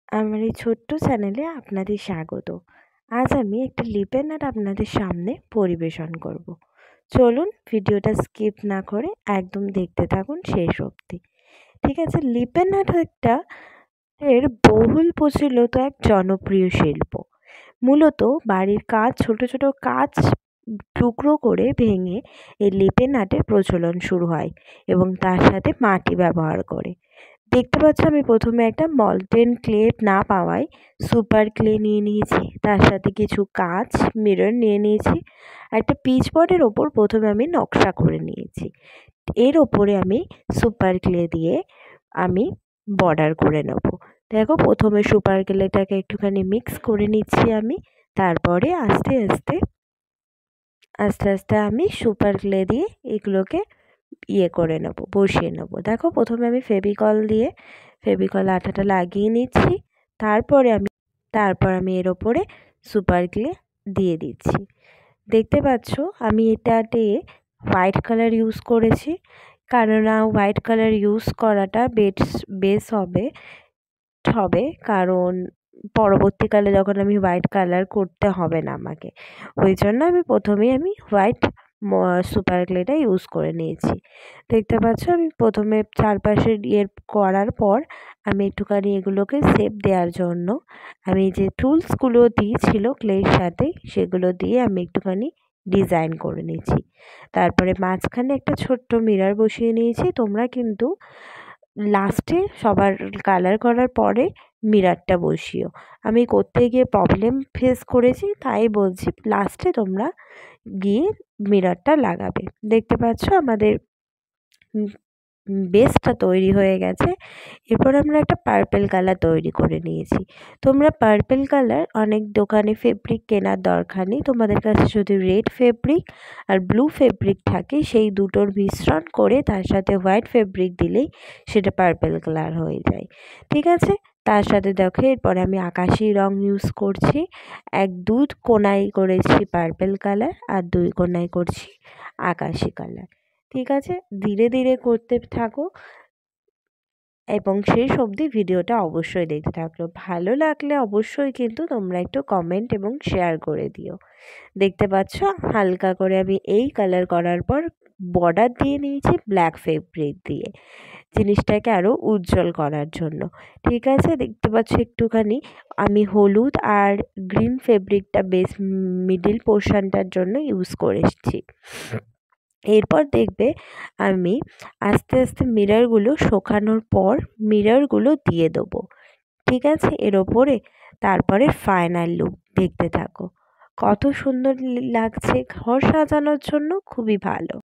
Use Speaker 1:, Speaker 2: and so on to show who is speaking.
Speaker 1: আমার এই ছোট্ট চ্যানেলে আপনাদের স্বাগত। আজ আমি একটা লিপেন আর্ট আপনাদের সামনে পরিবেশন করব। চলুন ভিডিওটা স্কিপ না করে একদম দেখতে থাকুন শেষ অবধি। ঠিক আছে, লিপেন আর্ট এর বহুল প্রচলিত এক জনপ্রিয় শিল্প। মূলত বাড়ির কাজ, ছোট ছোট কাজ টুকরো করে ভেঙে এই লিপেন আর্টের প্রচলন শুরু হয় এবং তার সাথে মাটি ব্যবহার করে। দেখতে পাচ্ছ আমি প্রথমে একটা মল্টেন ক্লে না পাওয়ায় সুপার ক্লে নিয়ে নিয়েছি, তার সাথে কিছু কাঁচ মিরর নিয়ে নিয়েছি। একটা পিচবোর্ডের ওপর প্রথমে আমি নকশা করে নিয়েছি, এর ওপরে আমি সুপার ক্লে দিয়ে আমি বর্ডার করে নেব। দেখো প্রথমে সুপার ক্লেটাকে একটুখানি মিক্স করে নিচ্ছি আমি, তারপরে আস্তে আস্তে আস্তে আস্তে আমি সুপার ক্লে দিয়ে এগুলোকে করে নেব, বসিয়ে নেব। দেখো প্রথমে আমি ফেভিকল আঠাটা লাগিয়ে নিচ্ছি, তারপর আমি এর ওপরে সুপার ক্লে দিয়ে দিচ্ছি। দেখতে পাচ্ছ আমি এটাতে হোয়াইট কালার ইউজ করেছি, কেননা হোয়াইট কালার ইউজ করাটা বেস হবে কারণ পরবর্তীকালে যখন আমি হোয়াইট কালার করতে হবে না আমাকে, ওই জন্য আমি প্রথমেই হোয়াইট সুপার ক্লেটা ইউজ করে নিয়েছি। দেখতে পাচ্ছ আমি প্রথমে চারপাশে করার পর আমি একটুখানি এগুলোকে শেপ দেওয়ার জন্য আমি যে টুলসগুলো দিয়েছিল ক্লের সাথে সেগুলো দিয়ে আমি একটুখানি ডিজাইন করে নিয়েছি। তারপরে মাঝখানে একটা ছোট্ট মিরর বসিয়ে নিয়েছি। তোমরা কিন্তু লাস্টে সবার কালার করার পরে মিররটা বসিও। আমি করতে গিয়ে প্রবলেম ফেস করেছি, তাই বলছি লাস্টে তোমরা গিয়ে মিররটা লাগাবে। দেখতে পাচ্ছ আমাদের বেসটা তৈরি হয়ে গেছে। এরপর আমরা একটা পার্পেল কালার তৈরি করে নিয়েছি। তোমরা পার্পেল কালার অনেক দোকানে ফেব্রিক কেনার দরকার নেই, তোমাদের কাছে যদি রেড ফেব্রিক আর ব্লু ফেব্রিক থাকে সেই দুটোর মিশ্রণ করে তার সাথে হোয়াইট ফেব্রিক দিলেই সেটা পার্পেল কালার হয়ে যায়। ঠিক আছে, তার সাথে দেখো এরপরে আমি আকাশি রং ইউজ করছি। দুই কোনায় করেছি পার্পেল কালার আর দুই কোনায় করছি আকাশি কালার। ঠিক আছে, ধীরে ধীরে করতে থাকো এবং শেষ অবধি ভিডিওটা অবশ্যই দেখতে থাকো। ভালো লাগলে অবশ্যই কিন্তু তোমরা একটু কমেন্ট এবং শেয়ার করে দিও। দেখতে পাচ্ছ হালকা করে আমি এই কালার করার পর বর্ডার দিয়ে নিয়েছি ব্ল্যাক ফেব্রিক দিয়ে, জিনিসটাকে আরও উজ্জ্বল করার জন্য। ঠিক আছে, দেখতে পাচ্ছ একটুখানি আমি হলুদ আর গ্রিন ফেব্রিকটা বেশ মিডিল পোর্শনটার জন্য ইউজ করেছি। এরপর দেখবে আমি আস্তে আস্তে মিররগুলো শুকানোর পর মিররগুলো দিয়ে দেবো। ঠিক আছে, এর ওপরে তারপরে ফাইনাল লুক দেখতে থাকো। কত সুন্দর লাগছে, ঘর সাজানোর জন্য খুবই ভালো।